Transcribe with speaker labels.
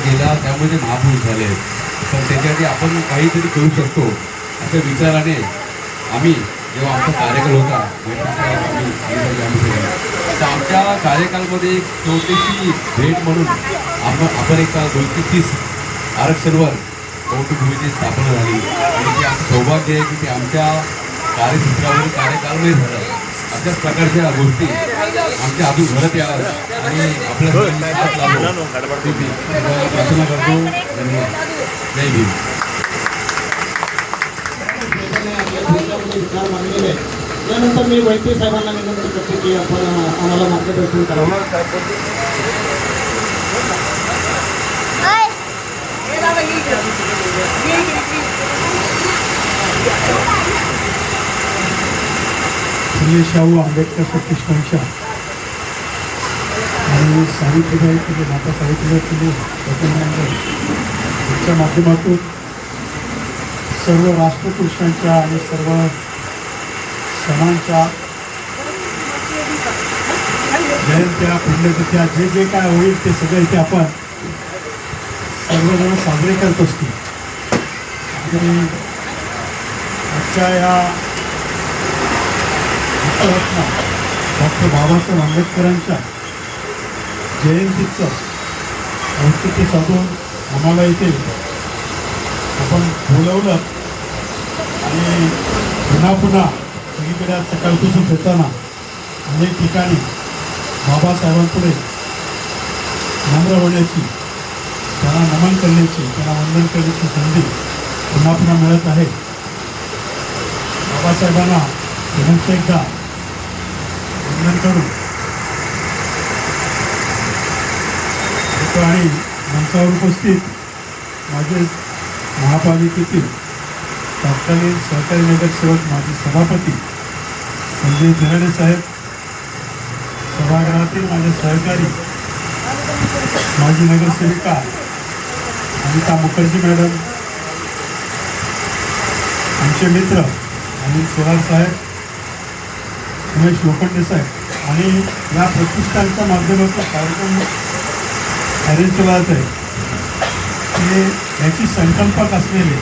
Speaker 1: गेला त्यामुळे ते महापुरुष झाले आहेत. पण त्याच्यासाठी आपण काहीतरी करू शकतो अशा विचाराने आम्ही जेव्हा आमचा कार्यकाल होता तर आमच्या कार्यकालमध्ये एक छोटीशी भेट म्हणून आपण एक 230 आरक्षणवर कौटुंबिकीची स्थापना झाली आणि ते आमचं सौभाग्य आहे की ते आमच्या कार्यक्षेत्रावर कार्यकालमध्ये झालं. अशाच प्रकारच्या गोष्टी आमच्या अजून घडत याव्यात आणि आपल्या सगळ्यांनी साथ लावून प्रार्थना करतो. धन्यवाद. जय भीम.
Speaker 2: विचार मांडलेले त्यानंतर मी वैद्य साहेबांना विनंती करतो की आपण आम्हाला मार्गदर्शन करावं.
Speaker 3: फुले शाहू आंबेडकर प्रतिष्ठानच्या आणि सावित्रीबाई फुले माता सावित्रीबाई फुले यांच्या माध्यमातून सर्व राष्ट्रपुरुषांच्या आणि सर्व सणांच्या जयंत्या पुण्यतिथ्या जे काय होईल ते सगळे इथे आपण सर्वजण साजरे करत असतो. आणि आजच्या या भारतरत्न डॉक्टर बाबासाहेब आंबेडकरांच्या जयंतीचं औचित्य साधून आम्हाला इथे आपण बोलवलं आणि पुन्हा सगळीकडे आज सकाळपासून फिरताना अनेक ठिकाणी बाबासाहेबांपुढे नम्र होण्याची, त्यांना नमन करण्याची, त्यांना वंदन करण्याची संधी पुन्हा मिळत आहे. बाबासाहेबांना पुन्हा एकदा वंदन करून आणि मंचावर उपस्थित माझे महापालिकेतील तत्कालीन सहकारी नगरसेवक माजी सभापती संजय बिराडे साहेब, सभागृहातील माझे सहकारी माजी नगरसेविका अनिता मुखर्जी मॅडम, आमचे मित्र अनिल सोलार साहेब, उमेश लोखंडे साहेब आणि या प्रतिष्ठानच्या माध्यमातून कार्यक्रम अरेंज केला जात आहे. याची संकल्पक असलेले